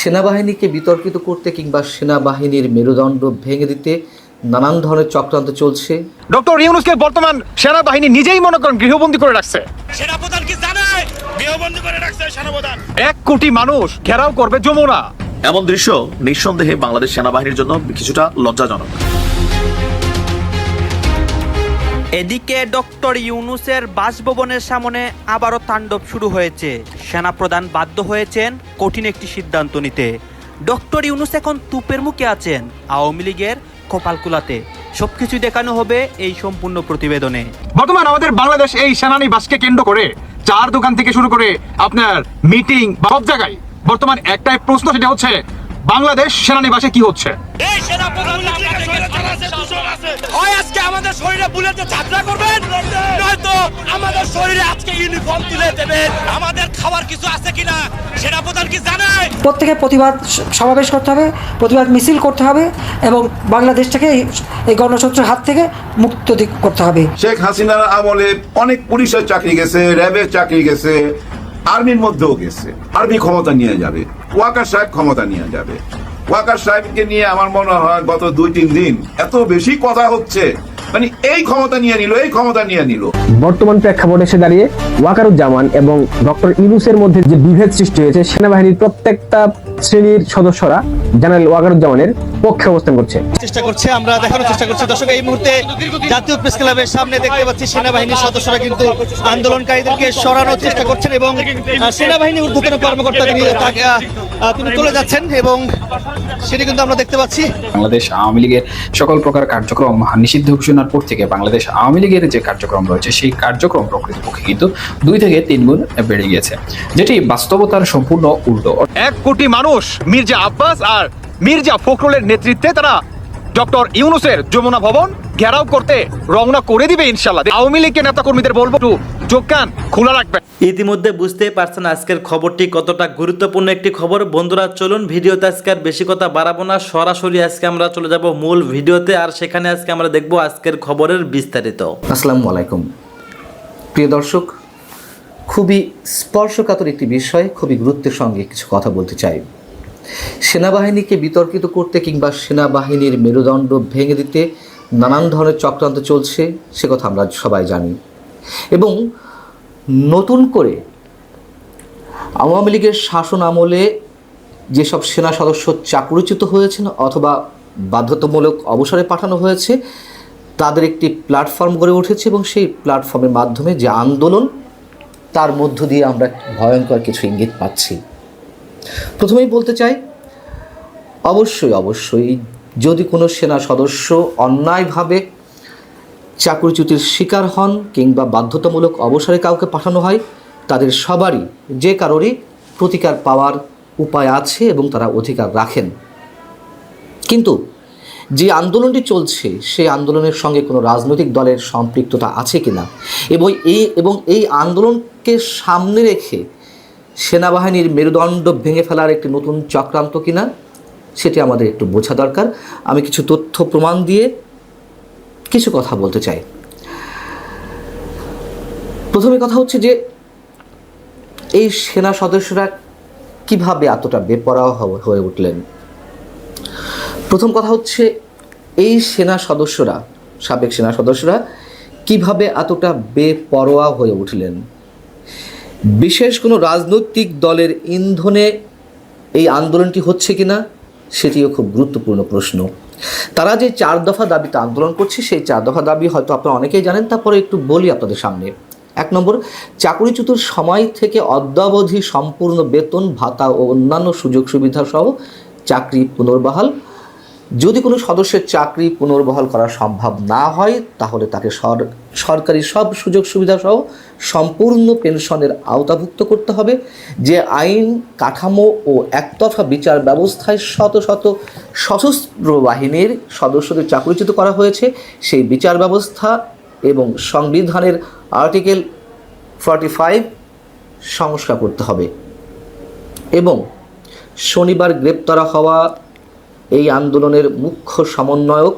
সেনাবাহিনীকে বিতর্কিত করতে কিংবা সেনাবাহিনীর মেরুদণ্ড ভেঙে দিতে নানান ধরনের চক্রান্ত চলছে। ডক্টর ইউনূসকে বর্তমান সেনাবাহিনী নিজেই মনে করেন গৃহবন্দী করে রাখছে। সেনাপ্রধান কি জানায় গৃহবন্দী করে রাখছে সেনাপ্রধান? 1 কোটি মানুষ ঘেরাও করবে যমুনা। এমন দৃশ্য নিঃসন্দেহে বাংলাদেশ সেনাবাহিনীর জন্য কিছুটা লজ্জাজনক। এদিকে ডক্টর ইউনূসের বাসভবনের সামনে আবারও তাণ্ডব শুরু হয়েছে। সেনাপ্রধান বাধ্য হয়েছেন কঠিন একটি সিদ্ধান্ত নিতে। ডক্টর ইউনূস এখন তুপের মুখে আছেন আওয়ামী লীগের কপালকুলাতে। সবকিছু দেখানো হবে এই সম্পূর্ণ প্রতিবেদনে। বর্তমান আমাদের বাংলাদেশ এই সেনানিবাসকে কেন্দ্র করে চার দোকান থেকে শুরু করে আপনার মিটিং বা সব জায়গায় বর্তমান একটাই প্রশ্ন, সেটা হচ্ছে বাংলাদেশ সেনানিবাসে কি হচ্ছে। এই সেনাপ্রধান হয় আজকে আমাদের শরীরে বুলেটে যাত্রা করবেন, নয়তো আমাদের শরীরে আজকে ইউনিফর্ম তুলে দেবেন। আমাদের খাবার কিছু আছে কিনা সেনাপ্রধান কি জানায়? প্রত্যেকে প্রতিবাদ সমাবেশ করতে হবে, প্রতিবাদ মিছিল করতে হবে এবং বাংলাদেশটাকে এই গণতন্ত্রের হাত থেকে মুক্ত করতে হবে। শেখ হাসিনার আমলে অনেক পুলিশের চাকরি গেছে, র্যাবের চাকরি গেছে, আর্মির মধ্যেও গেছে। আর্মি ক্ষমতা নিয়ে যাবে, ওয়াকার সাহেব ক্ষমতা নিয়ে যাবে। ওয়াকার সাহেবকে নিয়ে আমার মনে হয় গত 2-3 দিন এত বেশি কথা হচ্ছে, মানে এই ক্ষমতা নিয়ে নিল, এই ক্ষমতা নিয়ে নিল। বর্তমান প্রেক্ষাপটে এসে দাঁড়িয়ে ওয়াকারুজ্জামান এবং ডক্টর ইউনূসের মধ্যে যে বিভেদ সৃষ্টি হয়েছে, সেনাবাহিনীর প্রত্যেকটা শ্রেণীর সদস্যরা জেনারেল ওয়াকারুজ্জামানের পক্ষে অবস্থান করছে। আমরা দেখানোর চেষ্টা করছি দর্শক, এই মুহূর্তে জাতীয় প্রেস ক্লাবের সামনে দেখতে পাচ্ছি সেনাবাহিনীর সদস্যরা কিন্তু আন্দোলনকারীদেরকে সরানোর চেষ্টা করছেন এবং সেনাবাহিনীর ঊর্ধ্বতন কর্মকর্তা তিনি চলে যাচ্ছেন এবং সেটি কিন্তু আমরা দেখতে পাচ্ছি। বাংলাদেশ আওয়ামী লীগের সকল প্রকার কার্যক্রম নিষিদ্ধ ঘোষণার পর থেকে বাংলাদেশ আওয়ামী লীগের যে কার্যক্রম রয়েছে সেই কার্যক্রম প্রকৃতপক্ষে কিন্তু 2 থেকে 3 গুণ বেড়ে গিয়েছে, যেটি বাস্তবতার সম্পূর্ণ উল্টো। 1 কোটি মানুষ মির্জা আব্বাস আর মির্জা ফখরুলের নেতৃত্বে তারা ডক্টর ইউনূসের যমুনা ভবন ঘেরাও করতে রওনা করে দিবে ইনশাআল্লাহ। আওয়ামী লীগের নেতাকর্মীদের বলবো একটু চোখ কান খোলা রাখবেন। ইতিমধ্যে বুঝতেই পারছেন আজকের খবরটি কতটা গুরুত্বপূর্ণ একটি খবর। বন্ধুরা চলুন ভিডিওতে আজকে আর বেশি কথা বাড়াবো না, সরাসরি আজকে আমরা চলে যাব মূল ভিডিওতে, আর সেখানে আজকে আমরা দেখব আজকের খবরের বিস্তারিত। আসসালামু আলাইকুম প্রিয় দর্শক, খুবই স্পর্শকাতর একটি বিষয়, খুবই গুরুত্বের সঙ্গে কিছু কথা বলতে চাই। সেনাবাহিনীকে বিতর্কিত করতে কিংবা সেনাবাহিনীর মেরুদণ্ড ভেঙে দিতে নানান ধরনের চক্রান্ত চলছে, সে কথা আমরা সবাই জানি। এবং নতুন করে আওয়ামী লীগের শাসন আমলে যেসব সেনা সদস্য চাকরিচ্যুত হয়েছেন অথবা বাধ্যতামূলক অবসরে পাঠানো হয়েছে, তাদের একটি প্ল্যাটফর্ম গড়ে উঠেছে এবং সেই প্ল্যাটফর্মের মাধ্যমে যে আন্দোলন, তার মধ্য দিয়ে আমরা ভয়ঙ্কর কিছু ইঙ্গিত পাচ্ছি। প্রথমেই বলতে চাই, অবশ্যই যদি কোনো সেনা সদস্য অন্যায়ভাবে চাকরিচ্যুতির শিকার হন কিংবা বাধ্যতামূলক অবসরে কাউকে পাঠানো হয়, তাদের সবারই যে কারোরই প্রতিকার পাওয়ার উপায় আছে এবং তারা অধিকার রাখেন। কিন্তু যে আন্দোলনটি চলছে সেই আন্দোলনের সঙ্গে কোনো রাজনৈতিক দলের সম্পৃক্ততা আছে কিনা এবং এই আন্দোলনকে সামনে রেখে সেনাবাহিনীর মেরুদণ্ড ভেঙে ফেলার একটি নতুন চক্রান্ত কিনা, সেটি আমাদের একটু বোঝা দরকার। আমি কিছু তথ্য প্রমাণ দিয়ে কিছু কথা বলতে চাই। প্রথমে কথা হচ্ছে যে এই সেনা সদস্যরা কিভাবে এতটা বেপরোয়া হয়ে উঠলেন। প্রথম কথা হচ্ছে এই সেনা সদস্যরা, সাবেক সেনা সদস্যরা কিভাবে এতটা বেপরোয়া হয়ে উঠলেন। বিশেষ কোনো রাজনৈতিক দলের ইন্ধনে এই আন্দোলনটি হচ্ছে কিনা, সেটিও খুব গুরুত্বপূর্ণ প্রশ্ন। তারা যে 4 দফা দাবিতে আন্দোলন করছে, সেই 4 দফা দাবি হয়তো আপনারা অনেকেই জানেন, তারপরে একটু বলি আপনাদের সামনে। 1 নম্বর, চাকরিচ্যুতির সময় থেকে অদ্যাবধি সম্পূর্ণ বেতন ভাতা ও অন্যান্য সুযোগ সুবিধা সহ চাকরি পুনর্বহাল। যদি কোনো সদস্যের চাকরি পুনর্বহাল করা সম্ভব না হয়, তাহলে তাকে সরকারি সব সুযোগ সুবিধা সহ সম্পূর্ণ পেনশনের আওতাভুক্ত করতে হবে। যে আইন কাঠামো ও একতরফা বিচার ব্যবস্থায় শত শত সশস্ত্র বাহিনীর সদস্যদের চাকরিচ্যুত করা হয়েছে, সেই বিচার ব্যবস্থা এবং সংবিধানের আর্টিকেল 45 সংস্কার করতে হবে। এবং শনিবার গ্রেপ্তার হওয়া এই আন্দোলনের মুখ্য সমন্বয়ক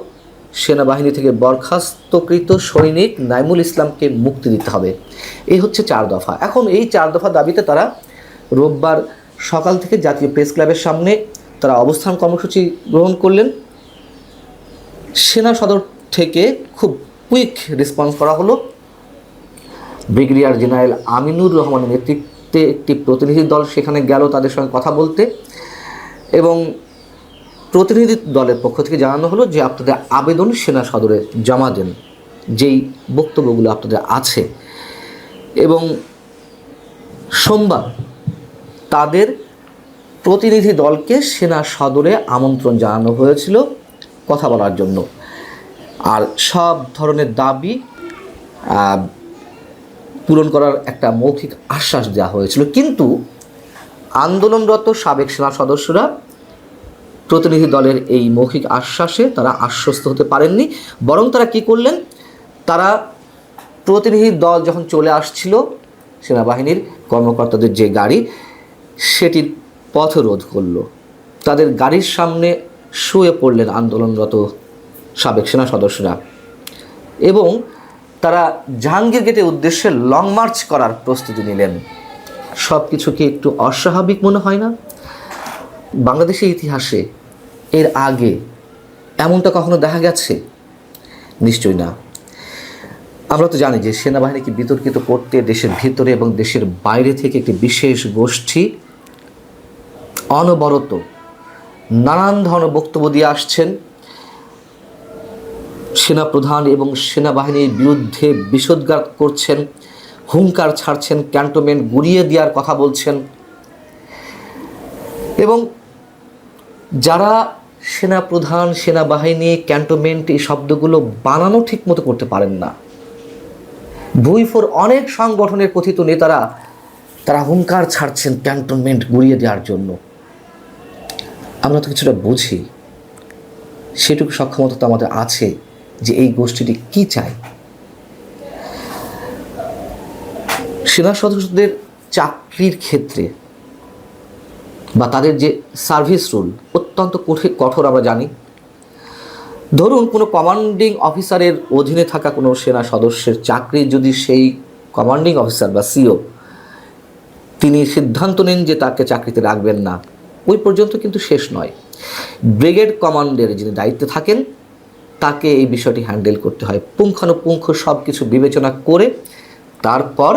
সেনাবাহিনী থেকে বরখাস্তকৃত সৈনিক নাইমুল ইসলামকে মুক্তি দিতে হবে। এই হচ্ছে 4 দফা। এখন এই 4 দফা দাবিতে তারা রোববার সকাল থেকে জাতীয় প্রেস ক্লাবের সামনে তারা অবস্থান কর্মসূচি গ্রহণ করলেন। সেনা সদর থেকে খুব কুইক রেসপন্স করা হলো। ব্রিগেডিয়ার জেনারেল আমিনুর রহমানের নেতৃত্বে একটি প্রতিনিধি দল সেখানে গেল তাদের সঙ্গে কথা বলতে, এবং প্রতিনিধি দলের পক্ষ থেকে জানানো হলো যে আপনাদের আবেদন সেনা সদরে জমা দেন, যেই বক্তব্যগুলো আপনাদের আছে। এবং সোমবার তাদের প্রতিনিধি দলকে সেনা সদরে আমন্ত্রণ জানানো হয়েছিল কথা বলার জন্য, আর সব ধরনের দাবি পূরণ করার একটা মৌখিক আশ্বাস দেওয়া হয়েছিল। কিন্তু আন্দোলনরত সাবেক সেনা সদস্যরা প্রতিনিধি দলের এই মৌখিক আশ্বাসে তারা আশ্বস্ত হতে পারেননি, বরং তারা কি করলেন, তারা প্রতিনিধি দল যখন চলে আসছিল সেনাবাহিনীর কর্মকর্তাদের যে গাড়ি, সেটির পথরোধ করলো। তাদের গাড়ির সামনে শুয়ে পড়লেন আন্দোলনরত সাবেক সেনা সদস্যরা, এবং তারা জাহাঙ্গীর গেটের উদ্দেশ্যে লং মার্চ করার প্রস্তুতি নিলেন। সব কিছু কি একটু অস্বাভাবিক মনে হয় না? বাংলাদেশের ইতিহাসে এর আগে এমনটা কখনো দেখা গেছে? নিশ্চয়ই না। আমরা তো জানি যে সেনাবাহিনীকে বিতর্কিত করতে দেশের ভিতরে এবং দেশের বাইরে থেকে একটি বিশেষ গোষ্ঠী অনবরত নানান ধরনের বক্তব্য দিয়ে আসছেন। সেনাপ্রধান এবং সেনাবাহিনীর বিরুদ্ধে বিষোদ্গার করছেন, হুঙ্কার ছাড়ছেন, ক্যান্টনমেন্ট গুড়িয়ে দেওয়ার কথা বলছেন। এবং যারা সেনাপ্রধান, সেনাবাহিনী, ক্যান্টনমেন্ট এই শব্দগুলো বানানো ঠিক মতো করতে পারেন না, ভুইফোর অনেক সংগঠনের কথিত নেতারা তারা হুঙ্কার ছাড়ছেন ক্যান্টনমেন্ট গুড়িয়ে দেওয়ার জন্য। আমরা তো কিছুটা বুঝি, সেটুকু সক্ষমতা তো আমাদের আছে যে এই গোষ্ঠীটি কি চায়। সেনা সদস্যদের চাকরির ক্ষেত্রে বা তাদের যে সার্ভিস রুল অত্যন্ত কঠোর আমরা জানি। ধরুন কোনো কমান্ডিং অফিসারের অধীনে থাকা কোনো সেনা সদস্যের চাকরি যদি সেই কমান্ডিং অফিসার বা সিও তিনি সিদ্ধান্ত নেন যে তাকে চাকরিতে রাখবেন না, ওই পর্যন্ত কিন্তু শেষ নয়। ব্রিগেড কমান্ডের যিনি দায়িত্বে থাকেন তাকে এই বিষয়টি হ্যান্ডেল করতে হয়, পুঙ্খানুপুঙ্খ সব কিছু বিবেচনা করে তারপর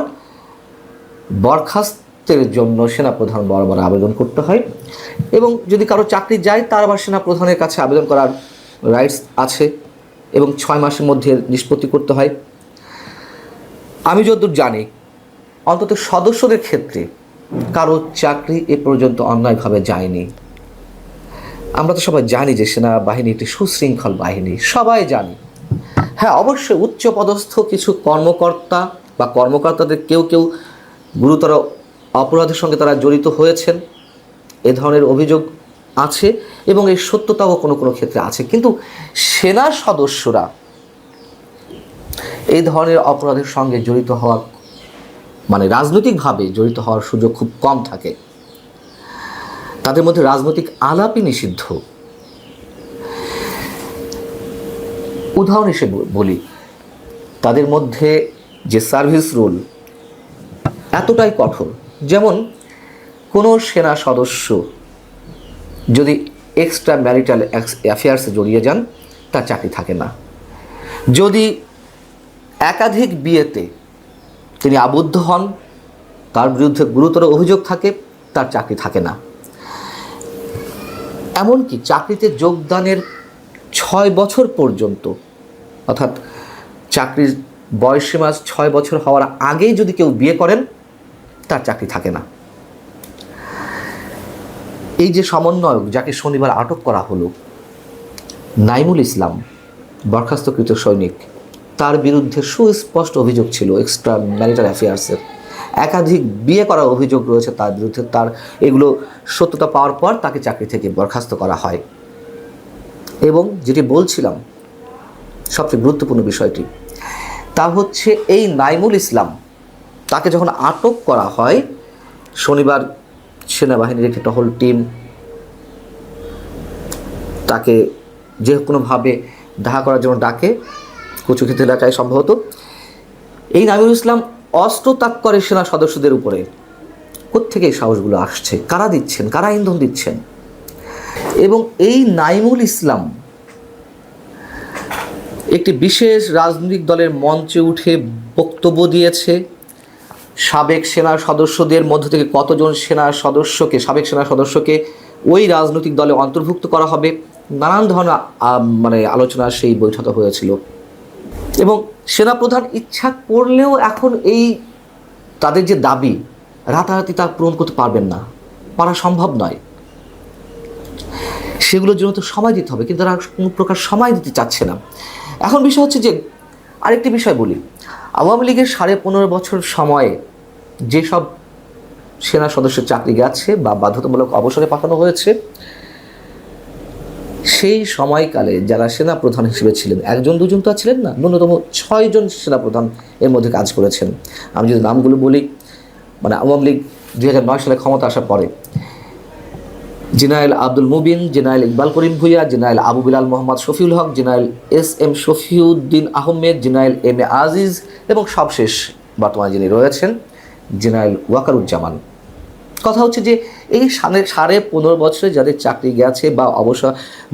বরখাস্তের জন্য সেনাপ্রধান বরাবর আবেদন করতে হয়। এবং যদি কারো চাকরি যায় তার আবার সেনাপ্রধানের কাছে আবেদন করার রাইটস আছে, এবং 6 মাসের মধ্যে নিষ্পত্তি করতে হয়। আমি যতদূর জানি অন্তত সদস্যদের ক্ষেত্রে কারো চাকরি এ পর্যন্ত অন্যায়ভাবে যায়নি। আমরা তো সবাই জানি যে সেনাবাহিনী একটি সুশৃঙ্খল বাহিনী, সবাই জানি। হ্যাঁ, অবশ্যই উচ্চপদস্থ কিছু কর্মকর্তা বা কর্মকর্তাদের কেউ কেউ গুরুতর অপরাধের সঙ্গে তারা জড়িত হয়েছেন, এ ধরনের অভিযোগ আছে, এবং এর সত্যতাও কোনো কোনো ক্ষেত্রে আছে। কিন্তু সেনা সদস্যরা এই ধরনের অপরাধের সঙ্গে জড়িত হওয়ার মানে রাজনৈতিকভাবে জড়িত হওয়ার সুযোগ খুব কম থাকে। তাদের মধ্যে রাজনৈতিক আলাপই নিষিদ্ধ। উদাহরণ হিসেবে বলি, তাদের মধ্যে যে সার্ভিস রুল এতটাই কঠোর, যেমন কোনো সেনা সদস্য যদি এক্সট্রা ম্যারিটাল অ্যাফেয়ার্সে জড়িয়ে যান তার চাকরি থাকে না। যদি একাধিক বিয়েতে তিনি আবদ্ধ হন, তার বিরুদ্ধে গুরুতর অভিযোগ থাকে, তার চাকরি থাকে না। এমনকি চাকরিতে যোগদানের 6 বছর পর্যন্ত, অর্থাৎ চাকরির বয়সসীমা 6 বছর হওয়ার আগেই যদি কেউ বিয়ে করেন তার চাকরি থাকে না। এই যে সমন্বয়ক যাকে শনিবার আটক করা হলো, নাইমুল ইসলাম, বরখাস্তকৃত সৈনিক, তার বিরুদ্ধে সুস্পষ্ট অভিযোগ ছিল এক্সট্রা ম্যারিটাল অ্যাফেয়ার্সের, একাধিক বিয়ে করার অভিযোগ রয়েছে তার বিরুদ্ধে। তার এগুলো সত্যতা পাওয়ার পর তাকে চাকরি থেকে বরখাস্ত করা হয়। এবং যেটি বলছিলাম সবচেয়ে গুরুত্বপূর্ণ বিষয়টি, তা হচ্ছে এই নাইমুল ইসলাম তাকে যখন আটক করা হয়, শনিবার সেনাবাহিনীর একটি টহল টিম তাকে যে কোনোভাবে দেখা করার জন্য ডাকে, কচুক্ষেত এলাকায় সম্ভবত। এই নাইমুল ইসলাম অস্ত্র তাক করে সেনা সদস্যদের উপরে, কোত্থেকে এই সাহসগুলো আসছে, কারা দিচ্ছেন, কারা ইন্ধন দিচ্ছেন? এবং এই নাইমুল ইসলাম একটি বিশেষ রাজনৈতিক দলের মঞ্চে উঠে বক্তব্য দিয়েছে। সাবেক সেনা সদস্যদের মধ্য থেকে কতজন সাবেক সেনা সদস্যকে ওই রাজনৈতিক দলে অন্তর্ভুক্ত করা হবে, নানান ধরনের আলোচনা সেই বৈঠকে হয়েছিল। এবং সেনাপ্রধান ইচ্ছা করলেও এখন এই তাদের যে দাবি রাতারাতি তা পূরণ করতে পারবেন না, পারা সম্ভব নয়। সেগুলোর জন্য তো সময় দিতে হবে, কিন্তু তারা কোনো প্রকার সময় দিতে চাচ্ছে না। এখন বিষয় হচ্ছে যে আরেকটি বিষয় বলি, আওয়ামী লীগের 15.5 বছর সময়ে যেসব সেনা সদস্যের চাকরি গেছে বা বাধ্যতামূলক অবসরে পাঠানো হয়েছে, সেই সময়কালে যারা সেনা প্রধান হিসেবে ছিলেন, 1-2 তো ছিলেন না, ন্যূনতম 6 জন সেনা প্রধান এর মধ্যে কাজ করেছেন। আমি যদি নামগুলো বলি, আওয়ামী লীগ 2009 সালে ক্ষমতা আসার পরে general Abdul Mubin, general Iqbal Karim Bhuiyan, general Abu Bilal Mohammad Shafiul Haque, general SM Shafiuddin Ahmed, general MA Aziz এবং সবশেষ বর্তমানে যিনি রয়েছেন জেনারেল ওয়াকারুজ্জামান। কথা হচ্ছে যে এই 15.5 বছরে যাদের চাকরি গেছে বা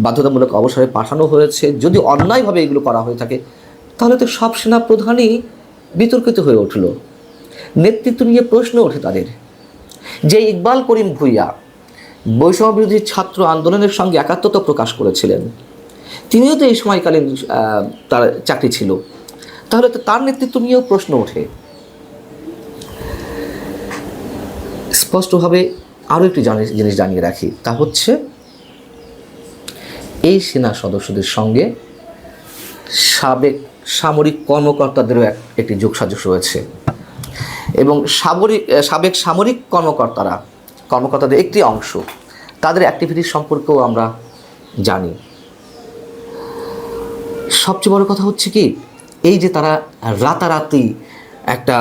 বাধ্যতামূলক অবসরে পাঠানো হয়েছে, যদি অন্যায়ভাবে এগুলো করা হয়ে থাকে, তাহলে তো সব সেনা প্রধানই বিতর্কিত হয়ে উঠল। নেতৃত্ব নিয়ে প্রশ্ন ওঠে তাদের। যে ইকবাল করিম ভূঁইয়া বৈষম্য বিরোধী ছাত্র আন্দোলনের সঙ্গে একাত্মতা প্রকাশ করেছিলেন, তিনিও তো এই সময়কালীন তার চাকরি ছিল, তাহলে তো তার নেতৃত্ব নিয়েও প্রশ্ন ওঠে। স্পষ্টভাবে আরও একটি জিনিস জানিয়ে রাখি, তা হচ্ছে এই সেনা সদস্যদের সঙ্গে সাবেক সামরিক কর্মকর্তাদেরও একটি যোগসাজশ রয়েছে। এবং সাবেক সামরিক কর্মকর্তাদের একটি অংশ, তাদের অ্যাক্টিভিটির সম্পর্কেও আমরা জানি। সবচেয়ে বড় কথা হচ্ছে কি, এই যে তারা রাতারাতি একটা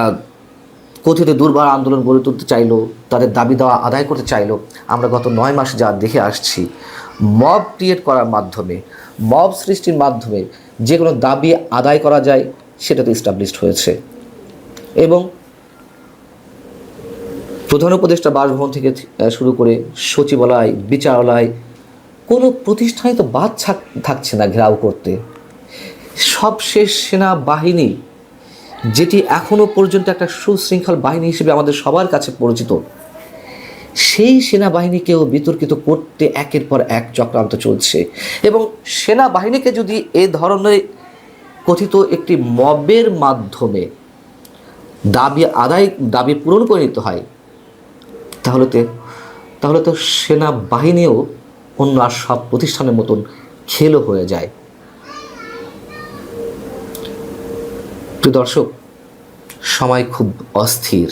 কথিত দুর্বার আন্দোলন গড়ে তুলতে চাইলো, তাদের দাবি দেওয়া আদায় করতে চাইলো, আমরা গত 9 মাস যা দেখে আসছি, মব ক্রিয়েট করার মাধ্যমে, মব সৃষ্টির মাধ্যমে যে কোনো দাবি আদায় করা যায় সেটা তো এস্টাবলিশড হয়েছে। এবং প্রধান উপদেষ্টা বাসভবন থেকে শুরু করে সচিবালয়, বিচারালয়, কোনো প্রতিষ্ঠানই তো বাদ থাকছে না ঘেরাও করতে। সবশেষ সেনাবাহিনী, যেটি এখনও পর্যন্ত একটা সুশৃঙ্খল বাহিনী হিসেবে আমাদের সবার কাছে পরিচিত, সেই সেনাবাহিনীকেও বিতর্কিত করতে একের পর এক চক্রান্ত চলছে। এবং সেনাবাহিনীকে যদি এ ধরনের কথিত একটি মবের মাধ্যমে দাবি পূরণ করে নিতে হয়, তাহলে তো সেনাবাহিনীও অন্য আর সব প্রতিষ্ঠানের মতন খেলো হয়ে যায়। প্রিয় দর্শক, সময় খুব অস্থির,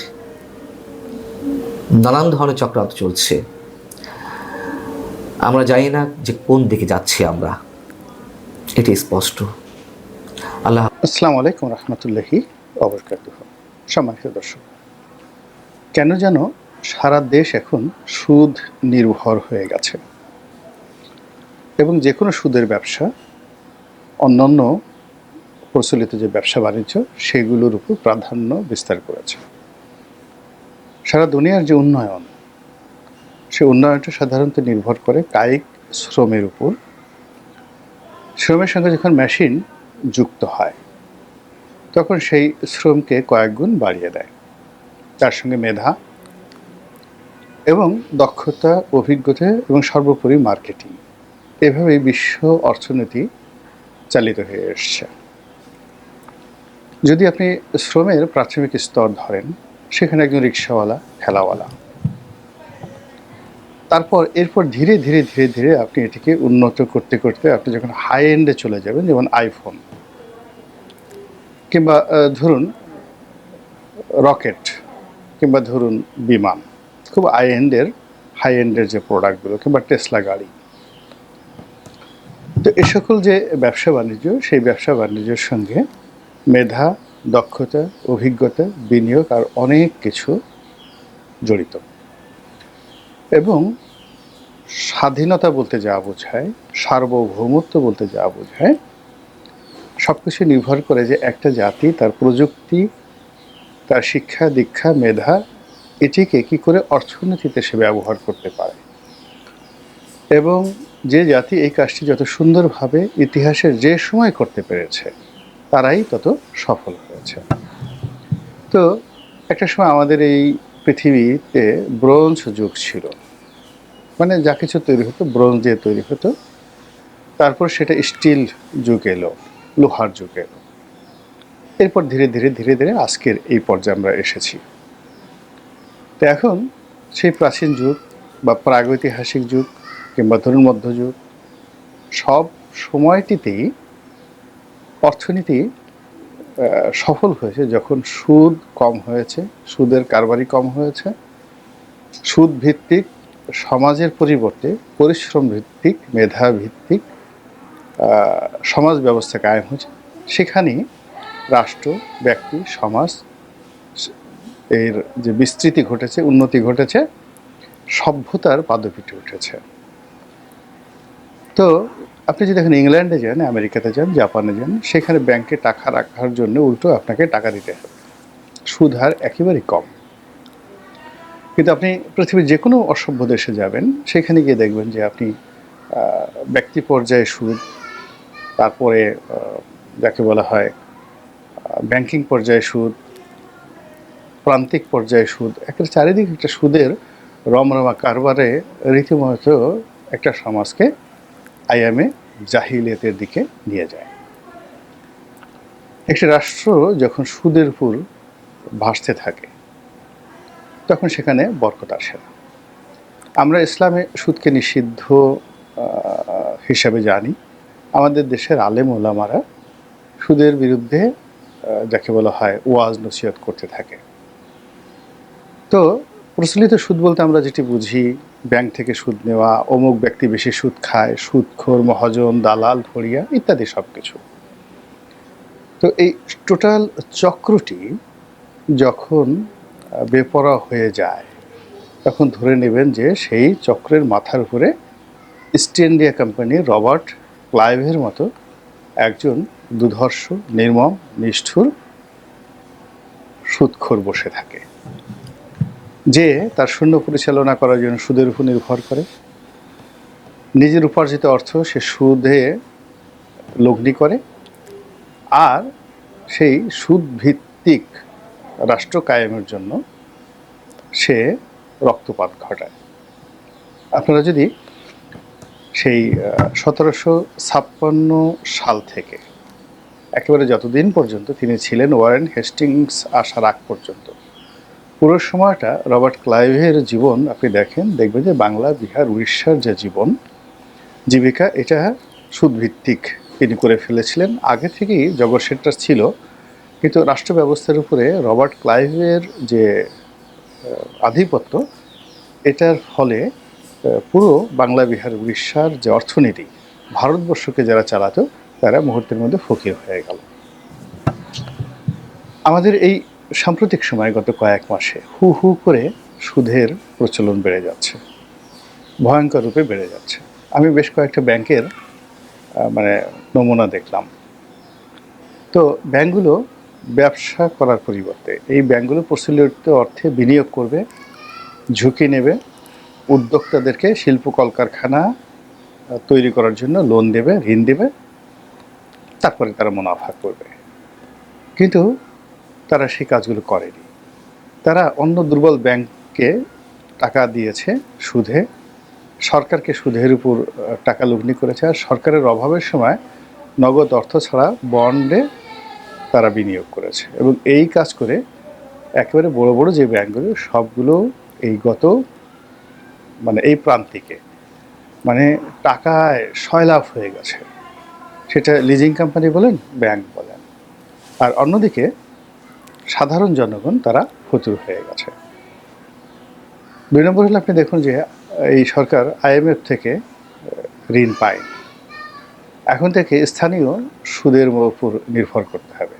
নানান ধরনের চক্রান্ত চলছে। আমরা জানি না যে কোন দিকে যাচ্ছি আমরা, এটি স্পষ্ট। আসসালামু আলাইকুম রহমতুল্লাহি ওয়াবারাকাতুহু। সম্মানিত দর্শক, কেন যেন সারা দেশ এখন সুদ নির্ভর হয়ে গেছে এবং যে কোনো সুদের ব্যবসা অন্যান্য প্রচলিত যে ব্যবসা বাণিজ্য সেগুলোর উপর প্রাধান্য বিস্তার করেছে। সারা দুনিয়ার যে উন্নয়ন, সেই উন্নয়নটা সাধারণত নির্ভর করে কায়িক শ্রমের উপর। শ্রমের সঙ্গে যখন মেশিন যুক্ত হয় তখন সেই শ্রমকে কয়েক গুণ বাড়িয়ে দেয়। তার সঙ্গে মেধা এবং দক্ষতা, অভিজ্ঞতা এবং সর্বোপরি মার্কেটিং, এভাবেই বিশ্ব অর্থনীতি চালিত হয়ে এসছে। যদি আপনি শ্রমের প্রাথমিক স্তর ধরেন, সেখানে একজন রিক্সাওয়ালা, ঠেলাওয়ালা, তারপর এরপর ধীরে ধীরে ধীরে ধীরে আপনি এটিকে উন্নত করতে করতে আপনি যখন হাই এন্ডে চলে যাবেন, যেমন আইফোন কিংবা ধরুন রকেট কিংবা ধরুন বিমান, খুব হাই এন্ডের যে প্রোডাক্টগুলো, কিংবা টেসলা গাড়ি, তো এ সকল যে ব্যবসা বাণিজ্য, সেই ব্যবসা বাণিজ্যের সঙ্গে মেধা, দক্ষতা, অভিজ্ঞতা, বিনিয়োগ আর অনেক কিছু জড়িত। এবং স্বাধীনতা বলতে যা বোঝায়, সার্বভৌমত্ব বলতে যা বোঝায়, সব কিছু নির্ভর করে যে একটা জাতি তার প্রযুক্তি, তার শিক্ষা দীক্ষা, মেধা এটিকে কি করে অর্থনীতিতে সে ব্যবহার করতে পারে, এবং যে জাতি এই কাজটি যত সুন্দরভাবে ইতিহাসের যে সময় করতে পেরেছে তারাই তত সফল হয়েছে। তো একটা সময় আমাদের এই পৃথিবীতে ব্রোঞ্জ যুগ ছিল, মানে যা কিছু তৈরি হতো ব্রোঞ্জ দিয়ে তৈরি হতো, তারপর সেটা স্টিল যুগ এলো, লোহার যুগ এলো, এরপর ধীরে ধীরে ধীরে ধীরে আজকের এই পর্যায়ে আমরা এসেছি। তো এখন সেই প্রাচীন যুগ বা প্রাগৈতিহাসিক যুগ কিংবা ধরুন মধ্যযুগ, সব সময়টিতেই অর্থনীতি সফল হয়েছে যখন সুদ কম হয়েছে, সুদের কারবারি কম হয়েছে, সুদ ভিত্তিক সমাজের পরিবর্তে পরিশ্রম ভিত্তিক মেধা ভিত্তিক সমাজ ব্যবস্থা কায়েম হয়েছে। সেখানেই রাষ্ট্র, ব্যক্তি, সমাজ এর যে বিস্তৃতি ঘটেছে, উন্নতি ঘটেছে, সভ্যতার পাদপীঠে উঠেছে। তো আপনি যদি এখন ইংল্যান্ডে যান, আমেরিকাতে যান, জাপানে যান, সেখানে ব্যাংকে টাকা রাখার জন্য উল্টো আপনাকে টাকা দিতে হবে, সুদ হার একেবারেই কম। কিন্তু আপনি পৃথিবীর যে কোনো অসভ্য দেশে যাবেন, সেখানে গিয়ে দেখবেন যে আপনি ব্যক্তি পর্যায়ে সুদ, তারপরে যাকে বলা হয় ব্যাংকিং পর্যায়ে সুদ, প্রান্তিক পর্যায়ে সুদ, একটা চারিদিকে একটা সুদের রমরমা কারবারে রীতিমতো একটা সমাজকে আয়ামে জাহিলিয়াতের দিকে নিয়ে যায়। একটি রাষ্ট্র যখন সুদের উপর ভাসতে থাকে তখন সেখানে বরকত আসে না। আমরা ইসলামে সুদকে নিষিদ্ধ হিসাবে জানি। আমাদের দেশের আলেম ওলামারা সুদের বিরুদ্ধে যাকে বলা হয় ওয়াজ নসিহত করতে থাকে। তো প্রচলিত সুদ বলতে আমরা যেটি বুঝি, ব্যাংক থেকে সুদ নেওয়া, অমুক ব্যক্তি বেশি সুদ খায়, সুদখোর, মহাজন, দালাল, ফড়িয়া ইত্যাদি সব কিছু। তো এই টোটাল চক্রটি যখন বেপরোয়া হয়ে যায় তখন ধরে নেবেন যে সেই চক্রের মাথার উপরে ইস্ট ইন্ডিয়া কোম্পানির রবার্ট ক্লাইভের মতো একজন দুর্ধর্ষ, নির্মম, নিষ্ঠুর সুদখোর বসে থাকে, যে তার শূন্য পরিচালনা করার জন্য সুদের উপর নির্ভর করে। নিজের উপার্জিত অর্থ সে সুদে লগ্নি করে, আর সেই সুদ ভিত্তিক রাষ্ট্র কায়েমের জন্য সে রক্তপাত ঘটায়। আপনারা যদি সেই 1756 সাল থেকে একেবারে যতদিন পর্যন্ত তিনি ছিলেন, ওয়ারেন হেস্টিংস আসার আগ পর্যন্ত পুরো সময়টা রবার্ট ক্লাইভের জীবন আপনি দেখেন, দেখবেন যে বাংলা, বিহার, উড়িষ্যার যে জীবন জীবিকা, এটা সুদভিত্তিক তিনি করে ফেলেছিলেন। আগে থেকেই জগৎ সেক্টর ছিল, কিন্তু রাষ্ট্র ব্যবস্থার উপরে রবার্ট ক্লাইভের যে আধিপত্য, এটার ফলে পুরো বাংলা, বিহার, উড়িষ্যার যে অর্থনীতি, ভারতবর্ষকে যারা চালাতো তারা মুহূর্তের মধ্যে ফকির হয়ে গেল। আমাদের এই সাম্প্রতিক সময়ে গত কয়েক মাসে হু হু করে সুদের প্রচলন বেড়ে যাচ্ছে, ভয়ঙ্কর রূপে বেড়ে যাচ্ছে। আমি বেশ কয়েকটা ব্যাংকের নমুনা দেখলাম। তো ব্যাংকগুলো ব্যবসা করার পরিবর্তে এই ব্যাংকগুলো প্রচলিত অর্থে বিনিয়োগ করবে, ঝুঁকি নেবে, উদ্যোক্তাদেরকে শিল্প কলকারখানা তৈরি করার জন্য লোন দেবে, ঋণ দেবে, তারপরে তারা মুনাফা করবে। কিন্তু তারা সেই কাজগুলো করেনি। তারা অন্য দুর্বল ব্যাংককে টাকা দিয়েছে সুদে, সরকারকে সুদের উপর টাকা লগ্নি করেছে, আর সরকারের অভাবের সময় নগদ অর্থ ছাড়া বন্ডে তারা বিনিয়োগ করেছে। এবং এই কাজ করে একেবারে বড় বড় যে ব্যাংকগুলো, সবগুলো এই এই প্রান্তিকে টাকায় সয়লাভ হয়ে গেছে। সেটা লিজিং কোম্পানি বলেন, ব্যাংক বলেন। আর অন্যদিকে সাধারণ জনগণ তারা ফতুর হয়ে গেছে। 2 নম্বর হলে আপনি দেখুন যে এই সরকার IMF থেকে ঋণ পায়। এখন থেকে স্থানীয় সুদের উপর নির্ভর করতে হবে।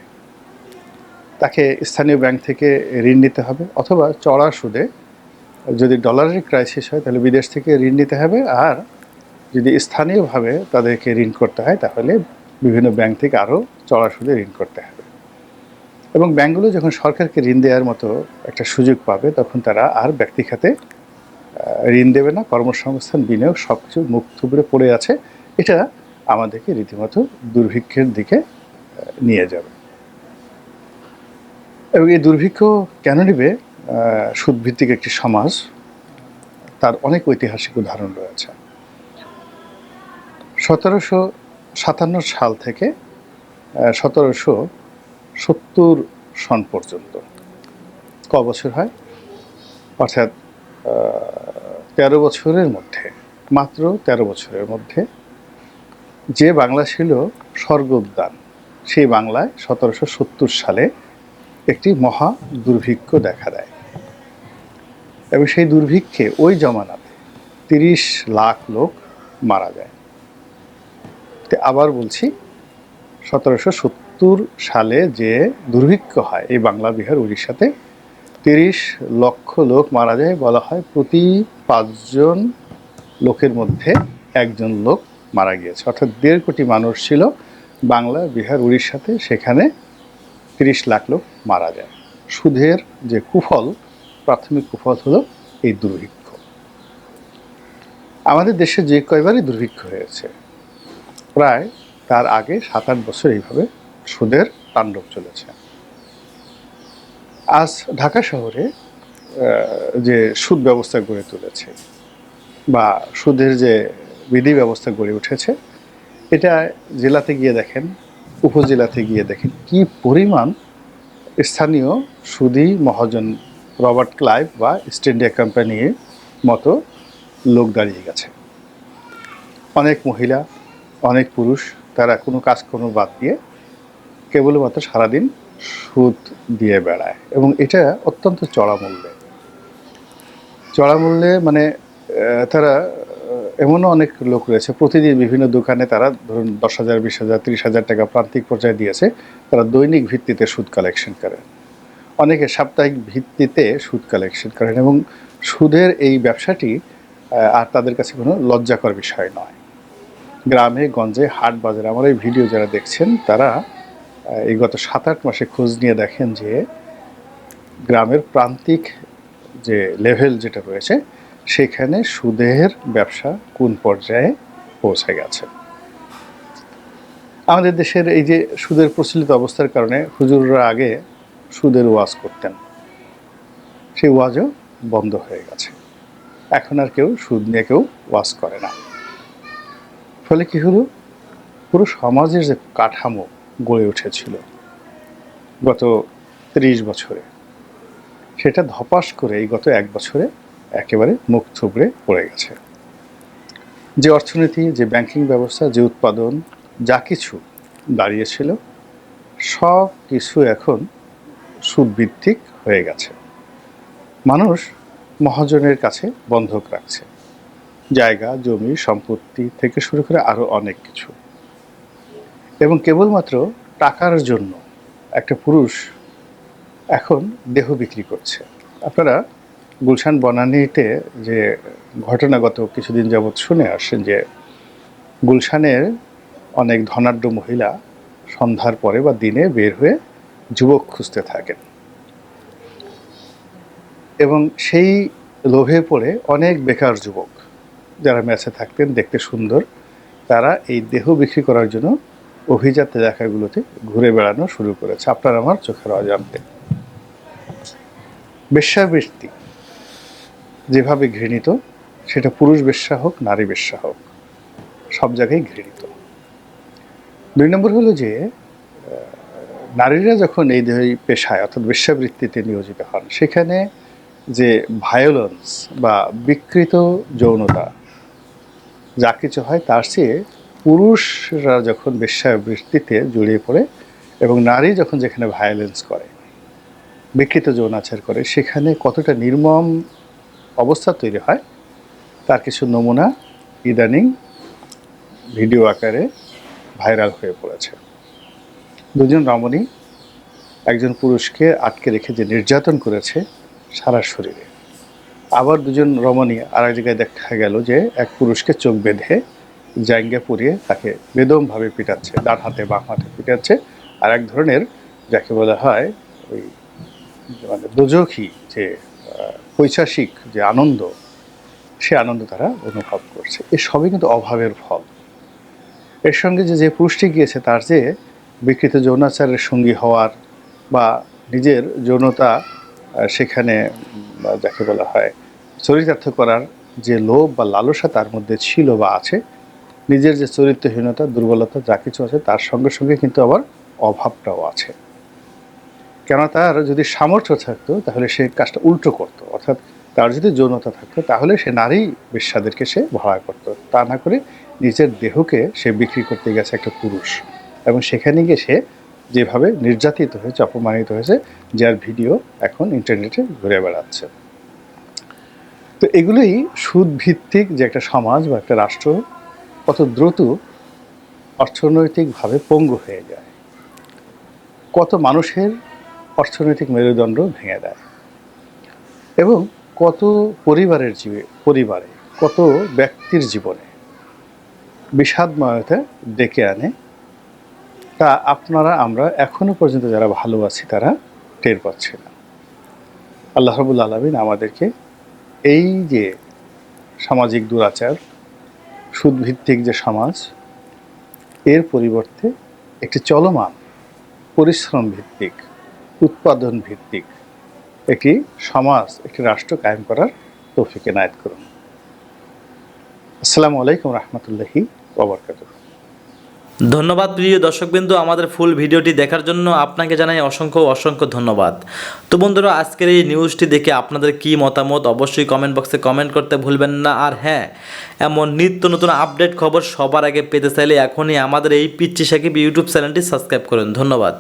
তাকে স্থানীয় ব্যাংক থেকে ঋণ নিতে হবে, অথবা চড়া সুদে, যদি ডলারের ক্রাইসিস হয় তাহলে বিদেশ থেকে ঋণ নিতে হবে, আর যদি স্থানীয়ভাবে তাদেরকে ঋণ করতে হয় তাহলে বিভিন্ন ব্যাংক থেকে আরও চড়া সুদে ঋণ করতে হবে। এবং ব্যাংকগুলো যখন সরকারকে ঋণ দেওয়ার মতো একটা সুযোগ পাবে তখন তারা আর ব্যক্তি খাতে ঋণ দেবে না, কর্মসংস্থান, বিনিয়োগ সব কিছু মুখ থুবড়ে পড়ে আছে। এটা আমাদেরকে রীতিমতো দুর্ভিক্ষের দিকে নিয়ে যাবে। এবং এই দুর্ভিক্ষ কেন নেবে সুদভিত্তিক একটি সমাজ, তার অনেক ঐতিহাসিক উদাহরণ রয়েছে। 1757 সাল থেকে 1770 সন পর্যন্ত ক বছর হয়? অর্থাৎ 13 বছরের মধ্যে, মাত্র 13 বছরের মধ্যে যে বাংলা ছিল স্বর্গোদ্যান, সেই বাংলায় 1770 সালে একটি মহা দুর্ভিক্ষ দেখা দেয়। এবং সেই দুর্ভিক্ষে ওই জমানাতে 30 লাখ লোক মারা যায়। আবার বলছি, 1770 সালে যে দুর্ভিক্ষ হয় এই বাংলা, বিহার, উড়িষ্যাতে 30 লক্ষ লোক মারা যায়। বলা হয় প্রতি 5 জন লোকের মধ্যে একজন লোক মারা গিয়েছে। অর্থাৎ 1.5 কোটি মানুষ ছিল বাংলা, বিহার, উড়িষ্যাতে, সেখানে 30 লাখ লোক মারা যায়। সুদের যে কুফল, প্রাথমিক কুফল হলো এই দুর্ভিক্ষ। আমাদের দেশে যে কয়বারই দুর্ভিক্ষ হয়েছে, প্রায় তার আগে 7-8 বছর এইভাবে সুদের তাণ্ডব চলেছে। আজ ঢাকা শহরে যে সুদ ব্যবস্থা গড়ে তুলেছে বা সুদের যে বিধি ব্যবস্থা গড়ে উঠেছে, এটা জেলাতে গিয়ে দেখেন, উপজেলাতে গিয়ে দেখেন কি পরিমাণ স্থানীয় সুদী মহাজন, রবার্ট ক্লাইভ বা ইস্ট ইন্ডিয়া কোম্পানির মতো লোক দাঁড়িয়ে গেছে। অনেক মহিলা, অনেক পুরুষ, তারা কোনো কাজকর্ম বাদ দিয়ে কেবলমাত্র সারাদিন সুদ দিয়ে বেড়ায়। এবং এটা অত্যন্ত চড়া মূল্যে, মানে তারা এমনও অনেক লোক রয়েছে, প্রতিদিন বিভিন্ন দোকানে তারা ধরুন 10,000, 20,000, 30,000 টাকা প্রান্তিক পর্যায়ে দিয়েছে, তারা দৈনিক ভিত্তিতে সুদ কালেকশন করেন। অনেকে সাপ্তাহিক ভিত্তিতে সুদ কালেকশন করেন। এবং সুদের এই ব্যবসাটি আর তাদের কাছে কোনো লজ্জাকর বিষয় নয়। গ্রামে গঞ্জে, হাট বাজারে, আমার এই ভিডিও যারা দেখছেন তারা এই গত 7-8 মাসে খোঁজ নিয়ে দেখেন যে গ্রামের প্রান্তিক যে লেভেল যেটা রয়েছে, সেখানে সুদের ব্যবসা কোন পর্যায়ে পৌঁছে গেছে। আমাদের দেশের এই যে সুদের প্রচলিত অবস্থার কারণে হুজুররা আগে সুদের ওয়াজ করতেন, সেই ওয়াজও বন্ধ হয়ে গেছে। এখন আর কেউ সুদ নিয়ে কেউ ওয়াজ করে না। ফলে কি হলো, পুরো সমাজের যে কাঠামো গড়ে উঠেছিল গত 30 বছরে, সেটা ধপাস করে এই গত 1 বছরে একেবারে মুখ থুবড়ে পড়ে গেছে। যে অর্থনীতি, যে ব্যাংকিং ব্যবস্থা, যে উৎপাদন, যা কিছু দাঁড়িয়েছিল, সব কিছু এখন সুদভিত্তিক হয়ে গেছে। মানুষ মহাজনের কাছে বন্ধক রাখছে, জায়গা, জমি, সম্পত্তি থেকে শুরু করে আরও অনেক কিছু। এবং কেবলমাত্র টাকার জন্য একটা পুরুষ এখন দেহ বিক্রি করছে। আপনারা গুলশান বনানীতে যে ঘটনাগত কিছুদিন যাবৎ শুনে আসছেন যে গুলশানের অনেক ধনাঢ্য মহিলা সন্ধ্যার পরে বা দিনে বের হয়ে যুবক খুঁজতে থাকেন। এবং সেই লোভে পড়ে অনেক বেকার যুবক যারা ম্যাচে থাকতেন, দেখতে সুন্দর, তারা এই দেহ বিক্রি করার জন্য অভিজাত এলাকাগুলোতে ঘুরে বেড়ানো শুরু করেছে আপনার আমার চোখের অজান্তে। বেশ্যাবৃত্তি যেভাবে ঘৃণিত, সেটা পুরুষ বেশ্যা হোক, নারী বেশ্যা হোক, সব জায়গায় ঘৃণিত। 2 নম্বর হলো যে নারীরা যখন এই পেশায় অর্থাৎ বেশ্যাবৃত্তিতে নিয়োজিত হন, সেখানে যে ভায়োলেন্স বা বিকৃত যৌনতা যা কিছু হয়, তার চেয়ে পুরুষরা যখন বেশ্যাবৃত্তিতে জড়িয়ে পড়ে এবং নারী যখন যেখানে ভায়োলেন্স করে, বিকৃত যৌনাচার করে, সেখানে কতটা নির্মম অবস্থা তৈরি হয় তার কিছু নমুনা ইদানিং ভিডিও আকারে ভাইরাল হয়ে পড়েছে। 2 জন রমণী একজন পুরুষকে আটকে রেখে যে নির্যাতন করেছে সারা শরীরে। আবার 2 জন রমণী আর এক জায়গায় দেখা গেল যে এক পুরুষকে চোখ বেঁধে জাঙ্গা পরিয়ে তাকে বেদমভাবে পিটাচ্ছে, ডান হাতে বাম হাতে পিটাচ্ছে, আর এক ধরনের যাকে বলা হয় ওই মানে দোজখী যে পৈশাসিক যে আনন্দ, সে আনন্দ তারা অনুভব করছে। এ সবই কিন্তু অভাবের ফল। এর সঙ্গে যে পুরুষটি গিয়েছে তার যে বিকৃত যৌনাচারের সঙ্গী হওয়ার বা নিজের যৌনতা সেখানে যাকে বলা হয় চরিতার্থ করার যে লোভ বা লালসা তার মধ্যে ছিল বা আছে, নিজের যে চরিত্রহীনতা, দুর্বলতা যা কিছু আছে তার সঙ্গে সঙ্গে কিন্তু আবার অভাবটাও আছে। কেন তার যদি সামর্থ্য থাকতো তাহলে সে কাজটা উল্টো করতো, অর্থাৎ তার যদি যৌনতা থাকতো তাহলে সে নারী বেশ্যাদেরকে সে ভাড়া করতো, তা না করে নিজের দেহকে সে বিক্রি করতে গেছে একটা পুরুষ, এবং সেখানে গিয়ে সে যেভাবে নির্যাতিত হয়েছে, অপমানিত হয়েছে, যার ভিডিও এখন ইন্টারনেটে ঘুরে বেড়াচ্ছে। তো এগুলোই সুদ ভিত্তিক যে একটা সমাজ বা একটা রাষ্ট্র কত দ্রুত অর্থনৈতিকভাবে পঙ্গু হয়ে যায়, কত মানুষের অর্থনৈতিক মেরুদণ্ড ভেঙে দেয়, এবং কত পরিবারে কত ব্যক্তির জীবনে বিষাদময়তা ডেকে আনে, তা আমরা এখনো পর্যন্ত যারা ভালো আছি তারা টের পাচ্ছি না। আল্লাহ রাব্বুল আলামিন আমাদেরকে এই যে সামাজিক দুরাচার, সুদভিত্তিক যে সমাজ, এর পরিবর্তে একটি চলমান পরিশ্রম ভিত্তিক, উৎপাদন ভিত্তিক একটি সমাজ, একটি রাষ্ট্র কায়েম করার তৌফিক এনায়েত করুন। আসসালামু আলাইকুম রহমতুল্লাহি ওয়া বারাকাতুহু। ধন্যবাদ প্রিয় দর্শকবৃন্দ, আমাদের ফুল ভিডিওটি দেখার জন্য আপনাকে জানাই অসংখ্য ধন্যবাদ। তো বন্ধুরা, আজকের এই নিউজটি দেখে আপনাদের কি মতামত অবশ্যই কমেন্ট বক্সে কমেন্ট করতে ভুলবেন না। আর হ্যাঁ, এমন নিত্য নতুন আপডেট খবর সবার আগে পেতে চাইলে এখনই আমাদের এই পিচ্চি সাকিব ইউটিউব চ্যানেলটি সাবস্ক্রাইব করুন। ধন্যবাদ।